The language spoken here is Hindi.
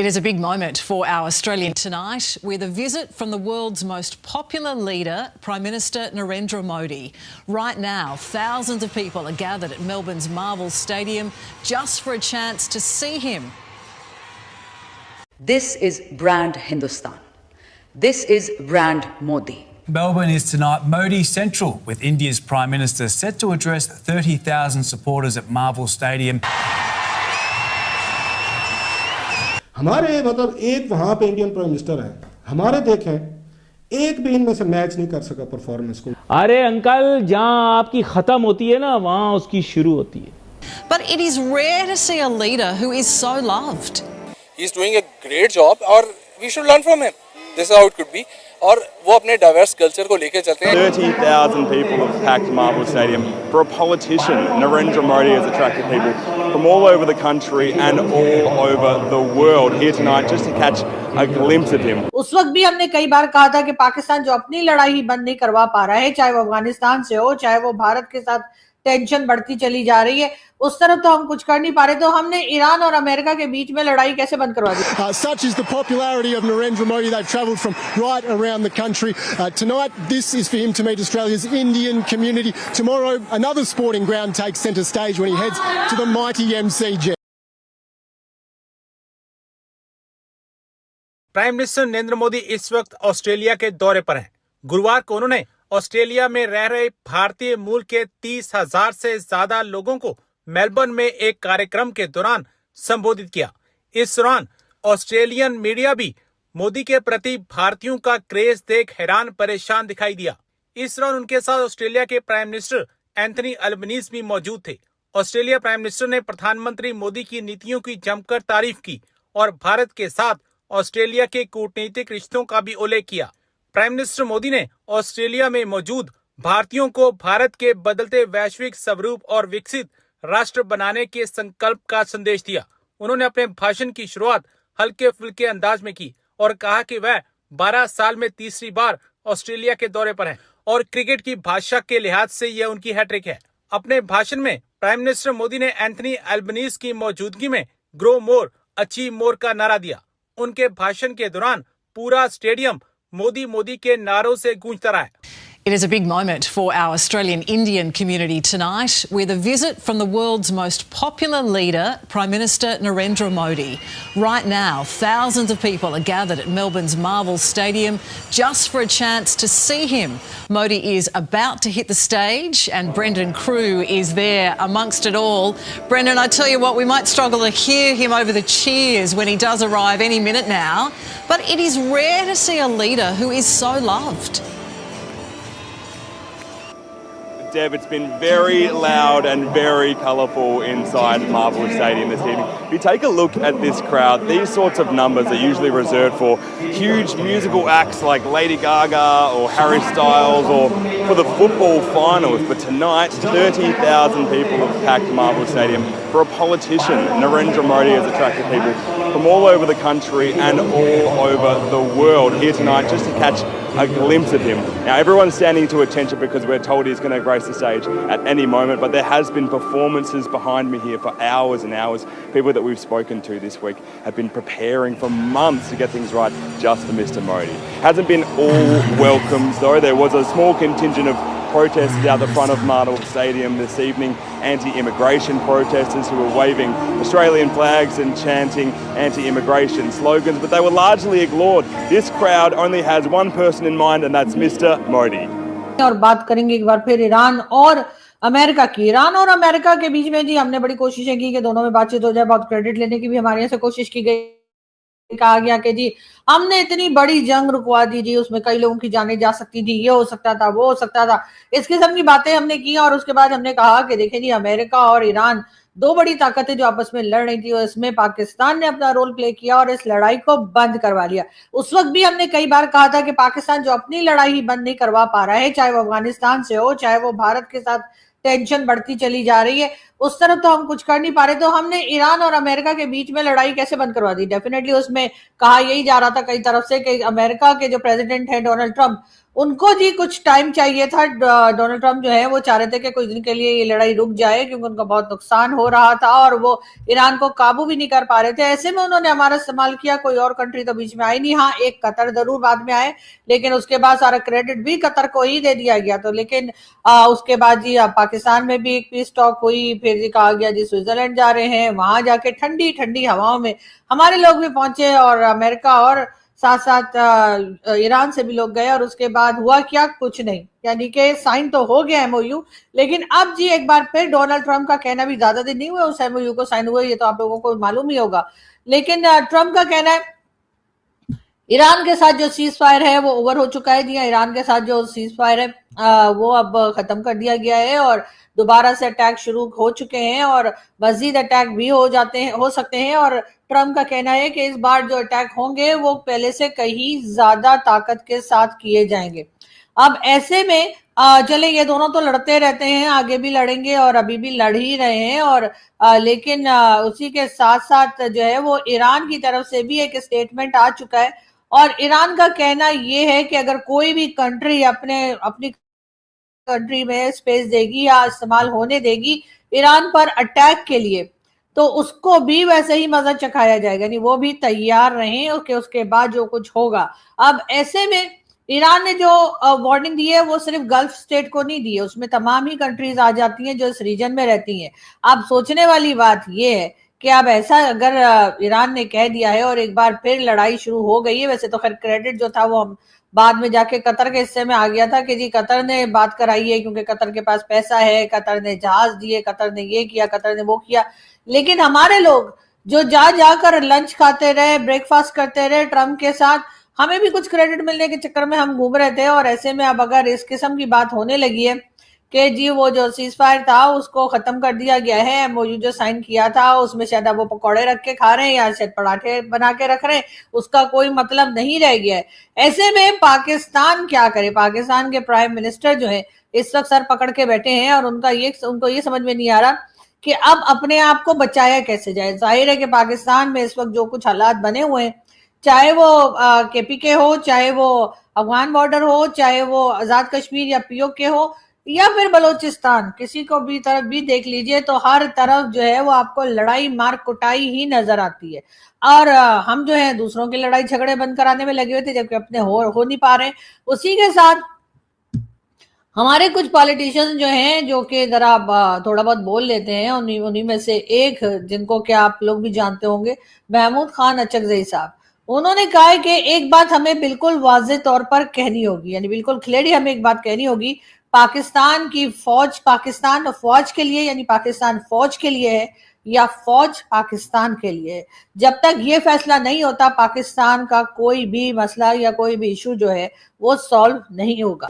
It is a big moment for our Australian tonight with a visit from the world's most popular leader, Prime Minister Narendra Modi. Right now, thousands of people are gathered at Melbourne's Marvel Stadium just for a chance to see him. This is brand Hindustan. This is brand Modi. Melbourne is tonight Modi Central, with India's Prime Minister set to address 30,000 supporters at Marvel Stadium. हमारे मतलब एक वहाँ पे इंडियन प्राइम मिनिस्टर है, हमारे देखें एक भी इनमें से मैच नहीं कर सका परफॉर्मेंस को। अरे अंकल, जहाँ आपकी खत्म होती है ना, वहाँ उसकी शुरू होती है। But it is rare to see a leader who is so loved. He's doing a great job और we should learn from him. This is how it could be. और वो अपने डाइवर्स कल्चर को लेके चलते हैं। 30,000 people have packed Marvel Stadium. For a politician, Narendra Modi has attracted people from all over the country and all over the world here tonight just to catch a glimpse of him. उस वक्त भी हमने कई बार कहा था कि पाकिस्तान जो अपनी लड़ाई ही बंद नहीं करवा पा रहा है, चाहे वो अफगानिस्तान से हो, चाहे वो भारत के साथ टेंशन बढ़ती चली जा रही है, उस तरफ तो हम कुछ कर नहीं पा रहे, तो हमने ईरान और अमेरिका के बीच में लड़ाई कैसे बंद करवा दी? Such is the popularity of Narendra Modi. They've travelled from right around the country. Tonight, this is for him to meet Australia's Indian community. Tomorrow, another sporting ground takes centre stage when he heads to the mighty MCG. Prime minister Narendra Modi इस वक्त ऑस्ट्रेलिया के दौरे पर हैं। गुरुवार को उन्होंने ऑस्ट्रेलिया में रह रहे भारतीय मूल के 30,000 से ज्यादा लोगों को मेलबर्न में एक कार्यक्रम के दौरान संबोधित किया। इस दौरान ऑस्ट्रेलियन मीडिया भी मोदी के प्रति भारतीयों का क्रेज देख हैरान परेशान दिखाई दिया। इस दौरान उनके साथ ऑस्ट्रेलिया के प्राइम मिनिस्टर एंथनी अल्बनीज भी मौजूद थे। ऑस्ट्रेलिया प्राइम मिनिस्टर ने प्रधानमंत्री मोदी की नीतियों की जमकर तारीफ की और भारत के साथ ऑस्ट्रेलिया के कूटनीतिक रिश्तों का भी उल्लेख किया। प्राइम मिनिस्टर मोदी ने ऑस्ट्रेलिया में मौजूद भारतीयों को भारत के बदलते वैश्विक स्वरूप और विकसित राष्ट्र बनाने के संकल्प का संदेश दिया। उन्होंने अपने भाषण की शुरुआत हल्के फुल्के अंदाज में की और कहा कि वह 12 साल में तीसरी बार ऑस्ट्रेलिया के दौरे पर हैं और क्रिकेट की भाषा के लिहाज से यह उनकी हैट्रिक है। अपने भाषण में प्राइम मिनिस्टर मोदी ने एंथनी अल्बनीज की मौजूदगी में ग्रो मोर, अचीव मोर का नारा दिया। उनके भाषण के दौरान पूरा स्टेडियम मोदी मोदी के नारों से गूंजता रहा। It is a big moment for our Australian Indian community tonight with a visit from the world's most popular leader, Prime Minister Narendra Modi. Right now, thousands of people are gathered at Melbourne's Marvel Stadium just for a chance to see him. Modi is about to hit the stage and Brendan Crew is there amongst it all. Brendan, I tell you what, we might struggle to hear him over the cheers when he does arrive any minute now, but it is rare to see a leader who is so loved. Deb, it's been very loud and very colourful inside Marvel Stadium this evening. If you take a look at this crowd, these sorts of numbers are usually reserved for huge musical acts like Lady Gaga or Harry Styles or for the football finals. But tonight, 30,000 people have packed Marvel Stadium. For a politician, Narendra Modi has attracted people from all over the country and all over the world here tonight just to catch a glimpse of him. Now everyone's standing to attention because we're told he's going to grace the stage at any moment, but there has been performances behind me here for hours and hours. People that we've spoken to this week have been preparing for months to get things right just for Mr. Modi. Hasn't been all welcomes though. There was a small contingent of protesters out the front of Marvel Stadium this evening, anti-immigration protesters who were waving Australian flags and chanting anti-immigration slogans, but they were largely ignored. This crowd only has one person in mind and that's Mr. Modi. और बात करेंगे एक बार फिर ईरान और अमेरिका की। ईरान और अमेरिका के बीच में जी हमने बड़ी कोशिशें की कि दोनों में बातचीत हो जाए, बहुत क्रेडिट लेने की भी हमारे यहाँ से कोशिश की गई। कहा गया कि जी हमने इतनी बड़ी जंग रुकवा दी जी, उसमें कई लोगों की जाने जा सकती थी, ये हो सकता था, वो हो सकता था, इस किस्म की बातें हमने की। और उसके बाद हमने कहा कि देखें जी, अमेरिका और ईरान दो बड़ी ताकतें जो आपस में लड़ रही थी और इसमें पाकिस्तान ने अपना रोल प्ले किया और इस लड़ाई को बंद करवा लिया। उस वक्त भी हमने कई बार कहा था कि पाकिस्तान जो अपनी लड़ाई ही बंद नहीं करवा पा रहा है, चाहे वो अफगानिस्तान से हो, चाहे वो भारत के साथ टेंशन बढ़ती चली जा रही है, उस तरफ तो हम कुछ कर नहीं पा रहे, तो हमने ईरान और अमेरिका के बीच में लड़ाई कैसे बंद करवा दी। डेफिनेटली उसमें कहा यही जा रहा था कई तरफ से कि अमेरिका के जो प्रेसिडेंट है डोनाल्ड ट्रंप, उनको जी कुछ टाइम चाहिए था। डोनाल्ड ट्रंप जो है वो चाह रहे थे कि कुछ दिन के लिए ये लड़ाई रुक जाए, क्योंकि उनका बहुत नुकसान हो रहा था और वो ईरान को काबू भी नहीं कर पा रहे थे। ऐसे में उन्होंने हमारा इस्तेमाल किया, कोई और कंट्री तो बीच में आई नहीं। हाँ, एक कतर जरूर बाद में आए, लेकिन उसके बाद सारा क्रेडिट भी कतर को ही दे दिया गया। तो लेकिन उसके बाद जी पाकिस्तान में भी एक पीस टॉक हुई, फिर जी कहा गया जी स्विट्जरलैंड जा रहे हैं, वहां जाके ठंडी ठंडी हवाओं में हमारे लोग भी पहुंचे और अमेरिका और साथ साथ ईरान से भी लोग गए। और उसके बाद हुआ क्या, कुछ नहीं, यानी कि साइन तो हो गया एमओयू, लेकिन अब जी एक बार फिर डोनाल्ड ट्रंप का कहना भी ज्यादा दिन नहीं हुआ उस एमओयू को साइन हुए, ये तो आप लोगों को मालूम ही होगा। लेकिन ट्रंप का कहना है ईरान के साथ जो सीज फायर है वो ओवर हो चुका है। जी ईरान के साथ जो सीज फायर है वो अब खत्म कर दिया गया है और दोबारा से अटैक शुरू हो चुके हैं और मजीद अटैक भी हो सकते हैं। और ट्रंप का कहना है कि इस बार जो अटैक होंगे वो पहले से कहीं ज्यादा ताकत के साथ किए जाएंगे। अब ऐसे में चले ये दोनों तो लड़ते रहते हैं, आगे भी लड़ेंगे और अभी भी लड़ ही रहे हैं। और लेकिन उसी के साथ साथ जो है वो ईरान की तरफ से भी एक स्टेटमेंट आ चुका है और ईरान का कहना ये है कि अगर कोई भी कंट्री अपनी कंट्री में स्पेस देगी या इस्तेमाल होने देगी ईरान पर अटैक के लिए, तो उसको भी वैसे ही मजा चखाया जाएगा, नहीं वो भी तैयार रहें कि उसके बाद जो कुछ होगा। अब ऐसे में ईरान ने जो वार्निंग दी है वो सिर्फ गल्फ स्टेट को नहीं दी है, उसमें तमाम ही कंट्रीज आ जाती हैं जो इस रीजन में रहती हैं। अब सोचने वाली बात ये है कि अब ऐसा अगर ईरान ने कह दिया है और एक बार फिर लड़ाई शुरू हो गई है, वैसे तो खैर क्रेडिट जो था वो बाद में जाके कतर के हिस्से में आ गया था कि जी कतर ने बात कराई है, क्योंकि कतर के पास पैसा है, कतर ने जहाज दिए, कतर ने ये किया, कतर ने वो किया। लेकिन हमारे लोग जो जाकर लंच खाते रहे, ब्रेकफास्ट करते रहे ट्रंप के साथ, हमें भी कुछ क्रेडिट मिलने के चक्कर में हम घूम रहे थे। और ऐसे में अब अगर इस किस्म की बात होने लगी है कि जी वो जो सीज फायर था उसको खत्म कर दिया गया है, एमओयू जो साइन किया था उसमें शायद अब वो पकौड़े रख के खा रहे हैं या शायद पराठे बना के रख रहे हैं, उसका कोई मतलब नहीं रह गया है। ऐसे में पाकिस्तान क्या करे? पाकिस्तान के प्राइम मिनिस्टर जो है इस वक्त सर पकड़ के बैठे हैं और उनको ये समझ में नहीं आ रहा कि अब अपने आप को बचाया कैसे जाए। जाहिर है कि पाकिस्तान में इस वक्त जो कुछ हालात बने हुए हैं, चाहे वो केपीके हो, चाहे वो अफगान बॉर्डर हो, चाहे वो आजाद कश्मीर या पीओके हो या फिर बलोचिस्तान, किसी को भी तरफ भी देख लीजिए तो हर तरफ जो है वो आपको लड़ाई मार कुटाई ही नजर आती है। और हम जो है दूसरों की लड़ाई झगड़े बंद कराने में लगे हुए थे, जबकि अपने हो नहीं पा रहे। उसी के साथ हमारे कुछ पॉलिटिशियंस जो हैं जो कि जरा थोड़ा बहुत बोल लेते हैं, उन्हीं में से एक जिनको क्या आप लोग भी जानते होंगे, महमूद खान अचकजई साहब, उन्होंने कहा है कि एक बात हमें बिल्कुल वाज़ेह तौर पर कहनी होगी, यानी बिल्कुल क्लियरली हमें एक बात कहनी होगी, पाकिस्तान की फौज पाकिस्तान फौज के लिए यानी पाकिस्तान फौज के लिए है या फौज पाकिस्तान के लिए है। जब तक ये फैसला नहीं होता पाकिस्तान का कोई भी मसला या कोई भी इशू जो है वो सॉल्व नहीं होगा।